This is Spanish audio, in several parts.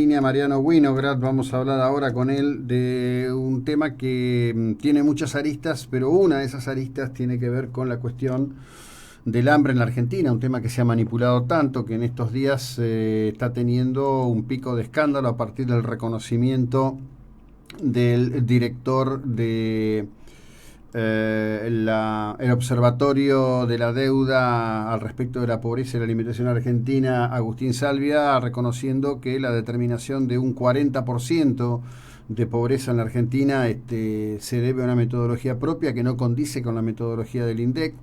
línea Mariano Winograd. Vamos a hablar ahora con él de un tema que tiene muchas aristas, pero una de esas aristas tiene que ver con la cuestión del hambre en la Argentina, un tema que se ha manipulado tanto que en estos días está teniendo un pico de escándalo a partir del reconocimiento del director de el Observatorio de la Deuda al respecto de la pobreza y la alimentación argentina, Agustín Salvia, reconociendo que la determinación de un 40% de pobreza en la Argentina se debe a una metodología propia que no condice con la metodología del INDEC.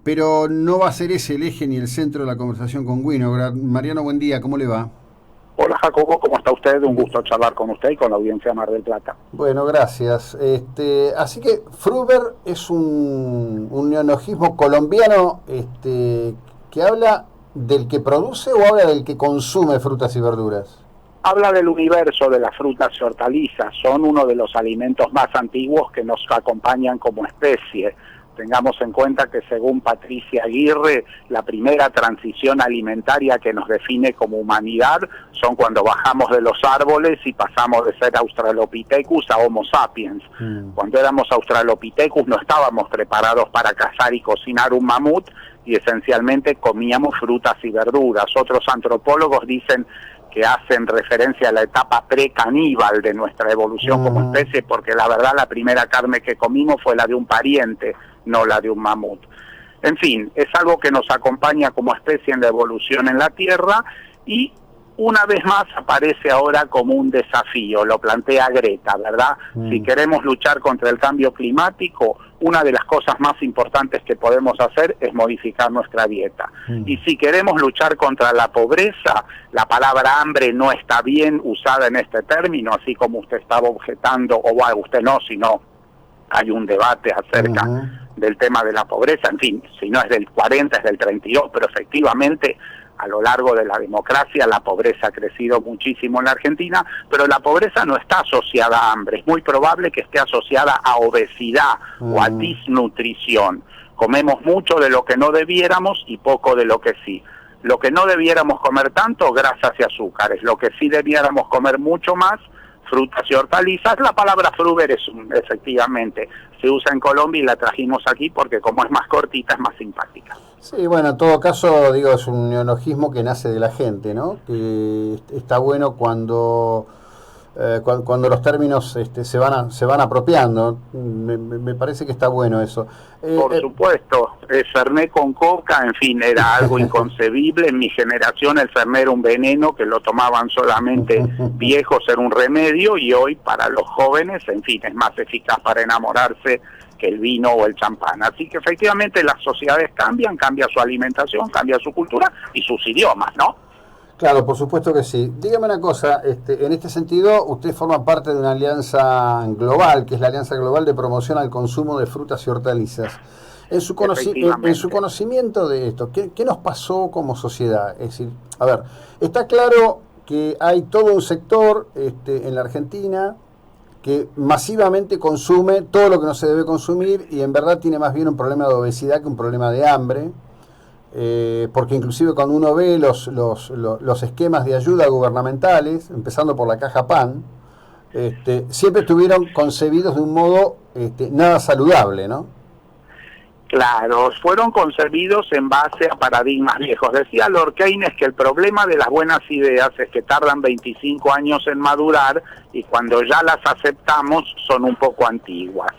Pero no va a ser ese el eje ni el centro de la conversación con Winograd. Mariano, buen día, ¿cómo le va? Hola Jacobo, ¿cómo está usted? Un gusto charlar con usted y con la audiencia de Mar del Plata. Bueno, gracias. Así que Fruber es un neologismo colombiano que habla del que produce o habla del que consume frutas y verduras. Habla del universo de las frutas y hortalizas. Son uno de los alimentos más antiguos que nos acompañan como especie. Tengamos en cuenta que según Patricia Aguirre, la primera transición alimentaria que nos define como humanidad son cuando bajamos de los árboles y pasamos de ser Australopithecus a Homo sapiens. Cuando éramos Australopithecus no estábamos preparados para cazar y cocinar un mamut y esencialmente comíamos frutas y verduras. Otros antropólogos dicen que hacen referencia a la etapa pre-caníbal de nuestra evolución como especie, porque la verdad la primera carne que comimos fue la de un pariente, no la de un mamut. En fin, es algo que nos acompaña como especie en la evolución en la Tierra y una vez más aparece ahora como un desafío, lo plantea Greta, ¿verdad? Si queremos luchar contra el cambio climático, una de las cosas más importantes que podemos hacer es modificar nuestra dieta. Y si queremos luchar contra la pobreza, la palabra hambre no está bien usada en este término, así como usted estaba objetando, o bueno, usted no, sino hay un debate acerca del tema de la pobreza, en fin, si no es del 40 es del 32, pero efectivamente a lo largo de la democracia la pobreza ha crecido muchísimo en la Argentina, pero la pobreza no está asociada a hambre, es muy probable que esté asociada a obesidad o a desnutrición. Comemos mucho de lo que no debiéramos y poco de lo que sí. Lo que no debiéramos comer tanto, grasas y azúcares. Lo que sí debiéramos comer mucho más, frutas y hortalizas. La palabra fruber efectivamente se usa en Colombia y la trajimos aquí porque como es más cortita es más simpática. Sí, bueno, en todo caso, digo, es un neologismo que nace de la gente, ¿no? Que está bueno cuando los términos se van apropiando. Me parece que está bueno eso. Por supuesto, el Fernet con coca, en fin, era algo inconcebible. En mi generación el Fernet era un veneno que lo tomaban solamente viejos, era un remedio, y hoy para los jóvenes, en fin, es más eficaz para enamorarse que el vino o el champán. Así que efectivamente las sociedades cambian, cambia su alimentación, cambia su cultura y sus idiomas, ¿no? Claro, por supuesto que sí. Dígame una cosa, en este sentido, usted forma parte de una alianza global, que es la Alianza Global de Promoción al Consumo de Frutas y Hortalizas. En su conocimiento de esto, ¿qué nos pasó como sociedad? Es decir, a ver, está claro que hay todo un sector en la Argentina que masivamente consume todo lo que no se debe consumir y en verdad tiene más bien un problema de obesidad que un problema de hambre. Porque inclusive cuando uno ve los esquemas de ayuda gubernamentales, empezando por la caja PAN, siempre estuvieron concebidos de un modo nada saludable, ¿no? Claro, fueron concebidos en base a paradigmas viejos. Decía Lord Keynes que el problema de las buenas ideas es que tardan 25 años en madurar y cuando ya las aceptamos son un poco antiguas.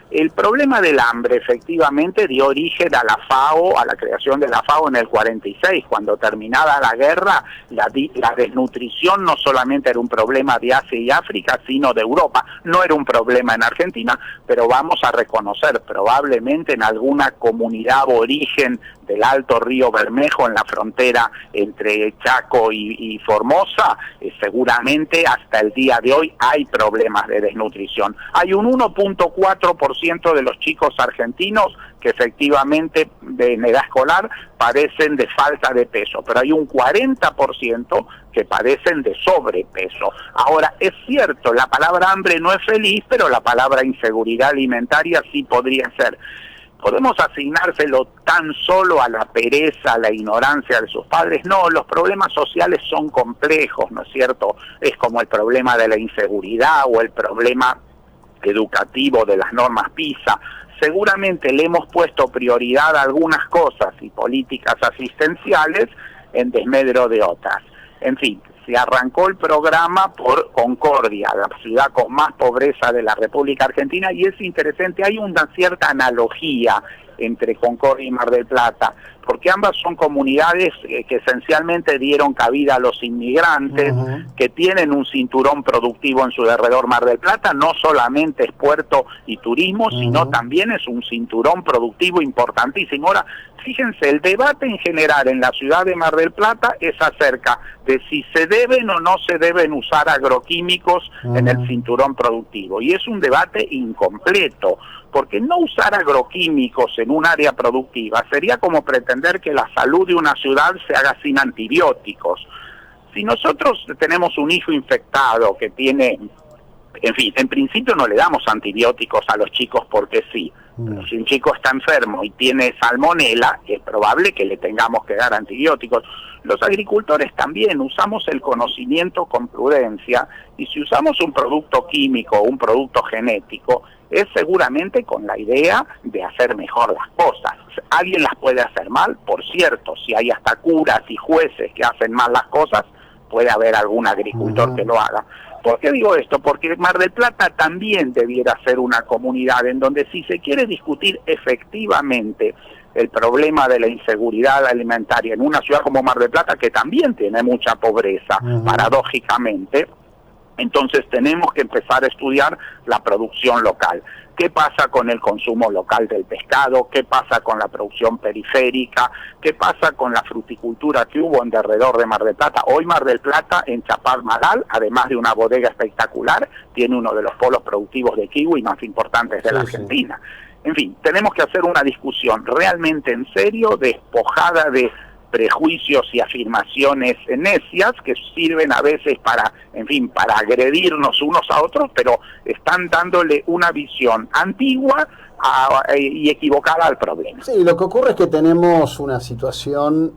El problema del hambre efectivamente dio origen a la FAO, a la creación de la FAO en el 46, cuando terminada la guerra, la desnutrición no solamente era un problema de Asia y África, sino de Europa. No era un problema en Argentina, pero vamos a reconocer, probablemente en alguna comunidad aborigen del Alto Río Bermejo, en la frontera entre Chaco y Formosa, seguramente hasta el día de hoy hay problemas de desnutrición. Hay un 1.4% de los chicos argentinos que efectivamente en edad escolar padecen de falta de peso, pero hay un 40% que padecen de sobrepeso. Ahora, es cierto, la palabra hambre no es feliz, pero la palabra inseguridad alimentaria sí podría ser. ¿Podemos asignárselo tan solo a la pereza, a la ignorancia de sus padres? No, los problemas sociales son complejos, ¿no es cierto? Es como el problema de la inseguridad o el problema educativo de las normas PISA. Seguramente le hemos puesto prioridad a algunas cosas y políticas asistenciales en desmedro de otras. En fin, se arrancó el programa por Concordia, la ciudad con más pobreza de la República Argentina, y es interesante, hay una cierta analogía entre Concordia y Mar del Plata, porque ambas son comunidades que esencialmente dieron cabida a los inmigrantes, que tienen un cinturón productivo en su derredor. Mar del Plata no solamente es puerto y turismo, sino también es un cinturón productivo importantísimo. Ahora, fíjense, el debate en general en la ciudad de Mar del Plata es acerca de si se deben o no se deben usar agroquímicos en el cinturón productivo, y es un debate incompleto, porque no usar agroquímicos en un área productiva sería como pretender que la salud de una ciudad se haga sin antibióticos. Si nosotros tenemos un hijo infectado que tiene, en fin, en principio no le damos antibióticos a los chicos porque sí. Pero si un chico está enfermo y tiene salmonela, es probable que le tengamos que dar antibióticos. Los agricultores también usamos el conocimiento con prudencia, y si usamos un producto químico, un producto genético, es seguramente con la idea de hacer mejor las cosas. ¿Alguien las puede hacer mal? Por cierto, si hay hasta curas y jueces que hacen mal las cosas, puede haber algún agricultor que lo haga. ¿Por qué digo esto? Porque Mar del Plata también debiera ser una comunidad en donde, si se quiere discutir efectivamente el problema de la inseguridad alimentaria en una ciudad como Mar del Plata, que también tiene mucha pobreza, paradójicamente, entonces tenemos que empezar a estudiar la producción local. ¿Qué pasa con el consumo local del pescado? ¿Qué pasa con la producción periférica? ¿Qué pasa con la fruticultura que hubo en derredor de Mar del Plata? Hoy Mar del Plata, en Chapadmalal, además de una bodega espectacular, tiene uno de los polos productivos de kiwi más importantes de la Argentina. En fin, tenemos que hacer una discusión realmente en serio, despojada de prejuicios y afirmaciones necias que sirven a veces para, en fin, para agredirnos unos a otros, pero están dándole una visión antigua y equivocada al problema. Sí, lo que ocurre es que tenemos una situación,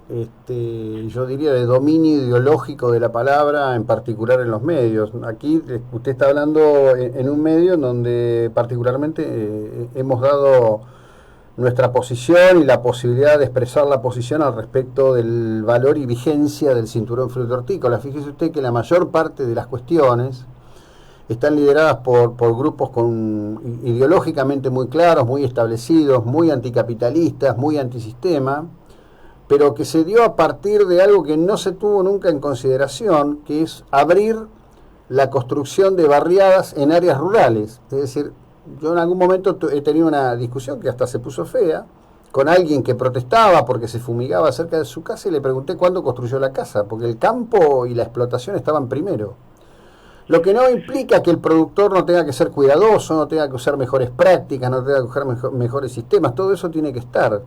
yo diría, de dominio ideológico de la palabra, en particular en los medios. Aquí usted está hablando en un medio en donde particularmente hemos dado nuestra posición y la posibilidad de expresar la posición al respecto del valor y vigencia del cinturón fruto-hortícola. Fíjese usted que la mayor parte de las cuestiones están lideradas por grupos ideológicamente muy claros, muy establecidos, muy anticapitalistas, muy antisistema, pero que se dio a partir de algo que no se tuvo nunca en consideración, que es abrir la construcción de barriadas en áreas rurales. Es decir, yo en algún momento he tenido una discusión que hasta se puso fea con alguien que protestaba porque se fumigaba cerca de su casa, y le pregunté cuándo construyó la casa, porque el campo y la explotación estaban primero. Lo que no implica que el productor no tenga que ser cuidadoso, no tenga que usar mejores prácticas, no tenga que usar mejores sistemas, todo eso tiene que estar.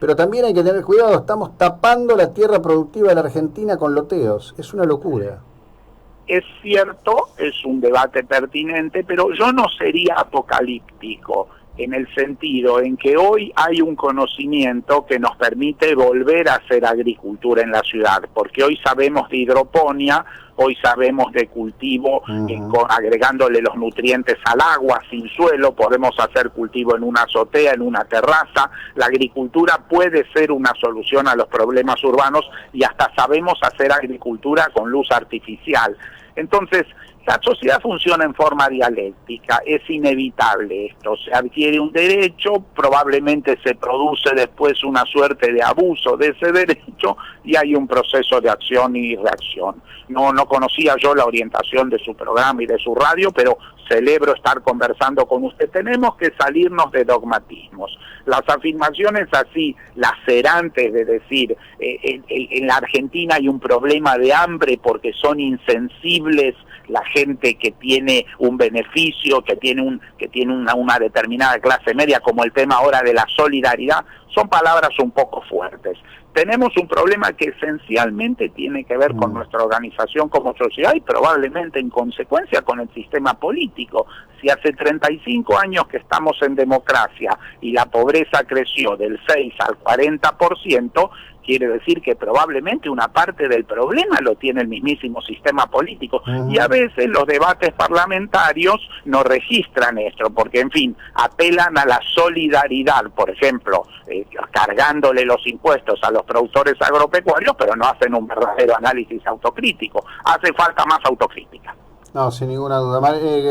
Pero también hay que tener cuidado, estamos tapando la tierra productiva de la Argentina con loteos, es una locura. Es cierto, es un debate pertinente, pero yo no sería apocalíptico en el sentido en que hoy hay un conocimiento que nos permite volver a hacer agricultura en la ciudad, porque hoy sabemos de hidroponía, hoy sabemos de cultivo agregándole los nutrientes al agua, sin suelo, podemos hacer cultivo en una azotea, en una terraza. La agricultura puede ser una solución a los problemas urbanos, y hasta sabemos hacer agricultura con luz artificial. Entonces, la sociedad funciona en forma dialéctica, es inevitable esto, se adquiere un derecho, probablemente se produce después una suerte de abuso de ese derecho y hay un proceso de acción y reacción. No conocía yo la orientación de su programa y de su radio, pero celebro estar conversando con usted. Tenemos que salirnos de dogmatismos. Las afirmaciones así lacerantes de decir en la Argentina hay un problema de hambre porque son insensibles la gente que tiene un beneficio, que tiene una determinada clase media, como el tema ahora de la solidaridad, son palabras un poco fuertes. Tenemos un problema que esencialmente tiene que ver con nuestra organización como sociedad y probablemente en consecuencia con el sistema político. Si hace 35 años que estamos en democracia y la pobreza creció del 6 al 40%, quiere decir que probablemente una parte del problema lo tiene el mismísimo sistema político. Y a veces los debates parlamentarios no registran esto, porque en fin, apelan a la solidaridad, por ejemplo, cargándole los impuestos a los productores agropecuarios, pero no hacen un verdadero análisis autocrítico. Hace falta más autocrítica. No, sin ninguna duda.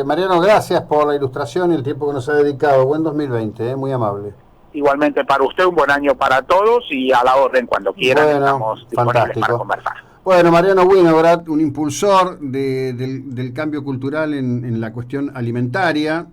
Mariano, gracias por la ilustración y el tiempo que nos ha dedicado. Buen 2020, muy amable. Igualmente para usted, un buen año para todos y a la orden cuando quieran, estamos disponibles fantástico. para conversar. Bueno, Mariano Winograd, un impulsor del cambio cultural en la cuestión alimentaria.